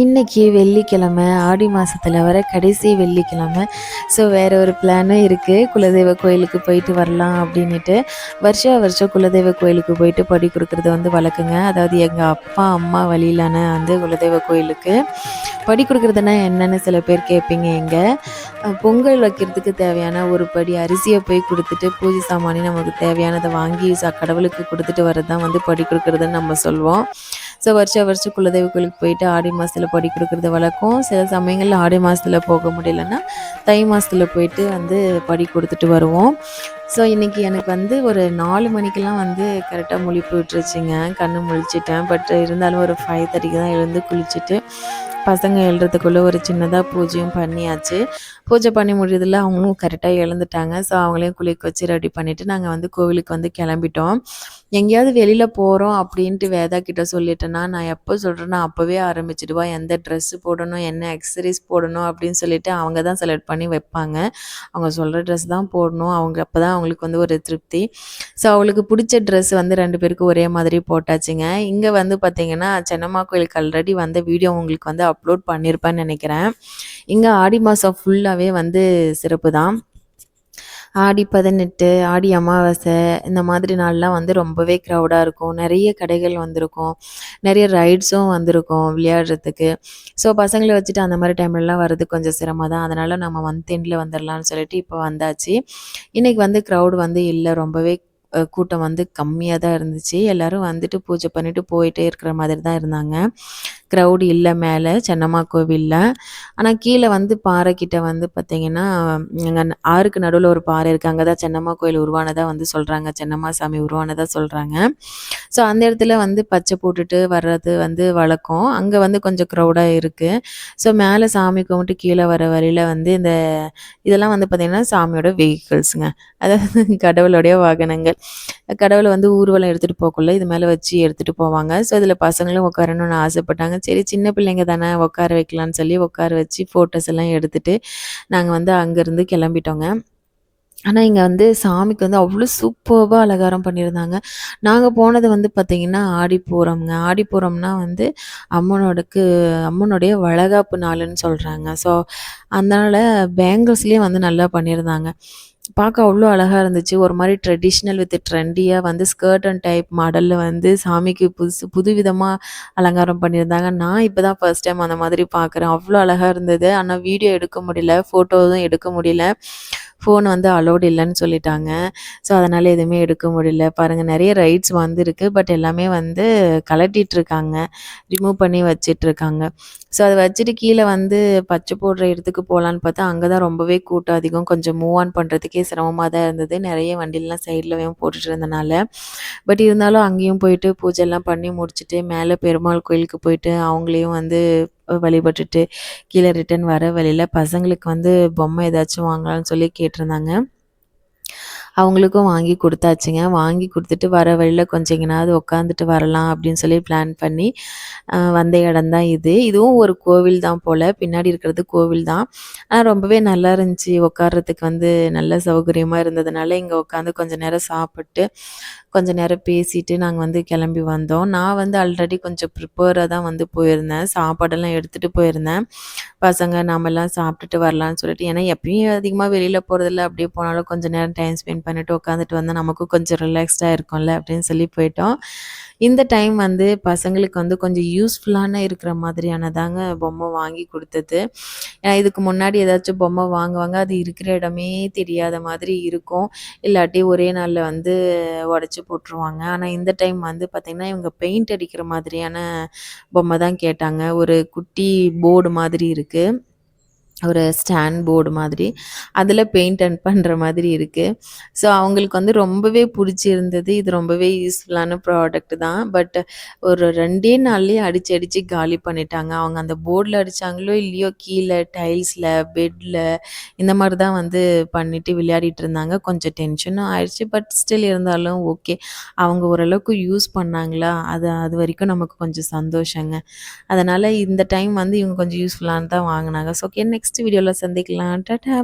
இன்னைக்கு வெள்ளிக்கிழமை, ஆடி மாசத்துல வர கடைசி வெள்ளிக்கிழமை. ஸோ வேற ஒரு பிளானும் இருக்குது, குலதெய்வ கோயிலுக்கு போயிட்டு வரலாம் அப்படின்ட்டு. வருஷம் குலதெய்வ கோயிலுக்கு போயிட்டு படி கொடுக்குறது வந்து வழக்கங்க. அதாவது எங்கள் அப்பா அம்மா வழியிலான வந்து குலதெய்வ கோயிலுக்கு படி கொடுக்குறதுனா என்னன்னு சில பேர் கேட்பீங்க. பொங்கல் வைக்கிறதுக்கு தேவையான ஒரு படி அரிசியை போய் கொடுத்துட்டு பூஜை சாமானி நமக்கு தேவையானதை வாங்கி கடவுளுக்கு கொடுத்துட்டு வர்றது தான் வந்து படி கொடுக்குறதுன்னு நம்ம சொல்லுவோம். ஸோ வருஷம் குலதெய்வ கோயிலுக்கு போயிட்டு ஆடி மாதத்தில் படி கொடுக்குறது வழக்கம். சில சமயங்களில் ஆடி மாதத்தில் போக முடியலன்னா தை மாதத்தில் போயிட்டு வந்து படி கொடுத்துட்டு வருவோம். ஸோ இன்றைக்கி எனக்கு வந்து ஒரு 4 மணிக்கெலாம் வந்து கரெக்டாக முழிப்பு விட்டுருச்சுங்க. கண்ணு முழிச்சிட்டேன். பட் இருந்தாலும் ஒரு 5:30க்கு தான் எழுந்து குளிச்சுட்டு பசங்க எழுறதுக்குள்ளே ஒரு சின்னதாக பூஜையும் பண்ணியாச்சு. பூஜை பண்ணி முடியறதில் அவங்களும் கரெக்டாக எழுந்துட்டாங்க. ஸோ அவங்களையும் குளிக்க வச்சு ரெடி பண்ணிவிட்டு நாங்கள் வந்து கோவிலுக்கு வந்து கிளம்பிட்டோம். எங்கேயாவது வெளியில் போகிறோம் அப்படின்ட்டு வேதா கிட்ட சொல்லிட்டேன்னா, நான் எப்போ சொல்கிறேன்னா அப்போவே ஆரம்பிச்சிடுவா. எந்த ட்ரெஸ்ஸு போடணும், என்ன அக்சசரிஸ் போடணும் அப்படின்னு சொல்லிட்டு அவங்க தான் செலக்ட் பண்ணி வைப்பாங்க. அவங்க சொல்கிற ட்ரெஸ் தான் போடணும். அப்போ தான் அவங்களுக்கு வந்து ஒரு திருப்தி. ஸோ அவளுக்கு பிடிச்ச ட்ரெஸ் வந்து 2 பேருக்கும் ஒரே மாதிரி போட்டாச்சுங்க. இங்கே வந்து பார்த்திங்கன்னா சென்னம்மா கோயிலுக்கு ஆல்ரெடி வந்த வீடியோ உங்களுக்கு வந்து அப்லோட் பண்ணியிருப்பேன்னு நினைக்கிறேன். இங்கே ஆடி மாதம் ஃபுல்லாகவே வந்து சிறப்பு தான். ஆடி 18, ஆடி அமாவாசை இந்த மாதிரி நாள்லாம் வந்து ரொம்பவே க்ரௌடாக இருக்கும். நிறைய கடைகள் வந்திருக்கும், நிறைய ரைட்ஸும் வந்திருக்கும் விளையாடுறதுக்கு. ஸோ பசங்களை வச்சுட்டு அந்த மாதிரி டைம்லலாம் வர்றது கொஞ்சம் சிரமம் தான். அதனால் நம்ம மந்த் எண்டில் வந்துடலான்னு சொல்லிட்டு இப்போ வந்தாச்சு. இன்றைக்கி வந்து க்ரௌட் வந்து இல்லை, ரொம்பவே கூட்டம் வந்து கம்மியாக தான் இருந்துச்சு. எல்லோரும் வந்துட்டு பூஜை பண்ணிவிட்டு போயிட்டே இருக்கிற மாதிரி தான் இருந்தாங்க. க்ரௌடு இல்லை மேலே சென்னம்மா கோவிலில். ஆனால் கீழே வந்து பாறைக்கிட்ட வந்து பார்த்திங்கன்னா, எங்கள் ஆறுக்கு நடுவில் ஒரு பாறை இருக்குது. அங்கே தான் சென்னம்மா கோயில் உருவானதாக வந்து சொல்கிறாங்க, சென்னம்மா சாமி உருவானதாக சொல்கிறாங்க. ஸோ அந்த இடத்துல வந்து பச்சை போட்டுட்டு வர்றது வந்து வழக்கம். அங்கே வந்து கொஞ்சம் க்ரௌடாக இருக்குது. ஸோ மேலே சாமி கும்பிட்டு கீழே வர வழியில் வந்து இதெல்லாம் வந்து பார்த்திங்கன்னா சாமியோட வெஹிக்கிள்ஸுங்க. அதாவது கடவுளுடைய வாகனங்கள். கடவுளை வந்து ஊர்வலம் எடுத்துகிட்டு போகக்குள்ள இது மேலே வச்சு எடுத்துகிட்டு போவாங்க. ஸோ இதில் பசங்களும் உட்காரணும்னு ஆசைப்பட்டாங்க. சரி சின்ன பிள்ளைங்க தானே உட்கார வைக்கலான்னு சொல்லி உட்கார வச்சு ஃபோட்டோஸ் எல்லாம் எடுத்துகிட்டு நாங்கள் வந்து அங்கேருந்து கிளம்பிட்டோங்க. ஆனால் இங்கே வந்து சாமிக்கு வந்து அவ்வளோ சூப்பர்பாக அலங்காரம் பண்ணியிருந்தாங்க. நாங்கள் போனது வந்து பார்த்திங்கன்னா ஆடிப்பூரம்ங்க. ஆடிப்பூரம்னா வந்து அம்மனுடைய வளைகாப்பு நாளுன்னு சொல்கிறாங்க. ஸோ அதனால் பேங்கிள்ஸ்லேயே வந்து நல்லா பண்ணியிருந்தாங்க. பார்க்க அவ்வளோ அழகாக இருந்துச்சு. ஒரு மாதிரி ட்ரெடிஷ்னல் வித் ட்ரெண்டியாக வந்து ஸ்கர்ட் அண்ட் டைப் மாடலில் வந்து சாமிக்கு புதுவிதமாக அலங்காரம் பண்ணியிருந்தாங்க. நான் இப்போ தான் ஃபர்ஸ்ட் டைம் அந்த மாதிரி பார்க்குறேன். அவ்வளோ அழகாக இருந்தது. ஆனால் வீடியோ எடுக்க முடியல, ஃபோட்டோவும் எடுக்க முடியல. ஃபோன் வந்து அலோடு இல்லைன்னு சொல்லிட்டாங்க. ஸோ அதனால் எதுவுமே எடுக்க முடியல. பாருங்கள் நிறைய ரைட்ஸ் வந்துருக்கு. பட் எல்லாமே வந்து கலட்டிகிட்ருக்காங்க, ரிமூவ் பண்ணி வச்சிட்ருக்காங்க. ஸோ அதை வச்சுட்டு கீழே வந்து பச்சை போடுற இடத்துக்கு போகலான்னு பார்த்தா அங்கே தான் ரொம்பவே கூட்டம் அதிகம். கொஞ்சம் மூவ் ஆன் பண்ணுறதுக்கே சிரமமாக தான் இருந்தது. நிறைய வண்டிலாம் சைட்லவே போட்டுட்டு இருந்தனால. பட் இருந்தாலும் அங்கேயும் போயிட்டு பூஜைலாம் பண்ணி முடிச்சுட்டு மேலே பெருமாள் கோயிலுக்கு போயிட்டு அவங்களையும் வந்து வழிபட்டுட்டு கீழே ரிட்டன் வர வழியில் பசங்களுக்கு வந்து பொம்மை ஏதாச்சும் வாங்கலாம்னு சொல்லி கேட்டிருந்தாங்க. அவங்களுக்கும் வாங்கி கொடுத்தாச்சுங்க. வாங்கி கொடுத்துட்டு வர வழியில் கொஞ்சம் எங்கேனாவது உட்காந்துட்டு வரலாம் அப்படின்னு சொல்லி பிளான் பண்ணி வந்த இடம் தான் இது. இதுவும் ஒரு கோவில் தான் போல். பின்னாடி இருக்கிறது கோவில் தான். ஆனால் ரொம்பவே நல்லா இருந்துச்சு. உட்கார்றதுக்கு வந்து நல்ல சௌகரியமாக இருந்ததுனால இங்கே உட்காந்து கொஞ்சம் நேரம் சாப்பிட்டு கொஞ்ச நேரம் பேசிட்டு நாங்கள் வந்து கிளம்பி வந்தோம். நான் வந்து ஆல்ரெடி கொஞ்சம் ப்ரிப்பேராக தான் வந்து போயிருந்தேன். சாப்பாடெல்லாம் எடுத்துகிட்டு போயிருந்தேன். பசங்க நாமெல்லாம் சாப்பிட்டுட்டு வரலான்னு சொல்லிட்டு. ஏன்னா எப்பயும் அதிகமாக வெளியில் போகிறதில்ல, அப்படியே போனாலும் கொஞ்சம் நேரம் டைம் ஸ்பெண்ட் பண்ணிவிட்டு உட்காந்துட்டு வந்தால் நமக்கும் கொஞ்சம் ரிலாக்ஸ்டாக இருக்கும்ல அப்படின்னு சொல்லி போயிட்டோம். இந்த டைம் வந்து பசங்களுக்கு வந்து கொஞ்சம் யூஸ்ஃபுல்லான இருக்கிற மாதிரியானதாங்க பொம்மை வாங்கி கொடுத்தது. ஏன்னா இதுக்கு முன்னாடி ஏதாச்சும் பொம்மை வாங்குவாங்க, அது இருக்கிற இடமே தெரியாத மாதிரி இருக்கும். இல்லாட்டி ஒரே நாளில் வந்து உடச்சி போட்டுருவாங்க. ஆனால் இந்த டைம் வந்து பார்த்திங்கன்னா இவங்க பெயிண்ட் அடிக்கிற மாதிரியான பொம்மை தான் கேட்டாங்க. ஒரு குட்டி போர்டு மாதிரி இருக்குது, ஒரு ஸ்டாண்ட் போர்டு மாதிரி. அதில் பெயிண்ட் பண்ணுற மாதிரி இருக்குது. ஸோ அவங்களுக்கு வந்து ரொம்பவே பிடிச்சிருந்தது. இது ரொம்பவே யூஸ்ஃபுல்லான ப்ராடக்ட் தான். பட் ஒரு 2 நாள்லேயே அடித்து காலி பண்ணிட்டாங்க. அவங்க அந்த போர்டில் அடித்தாங்களோ இல்லையோ கீழே டைல்ஸில், பெட்டில் இந்த மாதிரி தான் வந்து பண்ணிவிட்டு விளையாடிட்டு இருந்தாங்க. கொஞ்சம் டென்ஷனும் ஆயிடுச்சு. பட் ஸ்டில் இருந்தாலும் ஓகே, அவங்க ஓரளவுக்கு யூஸ் பண்ணாங்களா, அது வரைக்கும் நமக்கு கொஞ்சம் சந்தோஷங்க. அதனால் இந்த டைம் வந்து இவங்க கொஞ்சம் யூஸ்ஃபுல்லானு தான் வாங்கினாங்க. ஸோ ஓகே, நெக்ஸ்ட் வீடியோவில் சந்திக்கலாம். டாடா.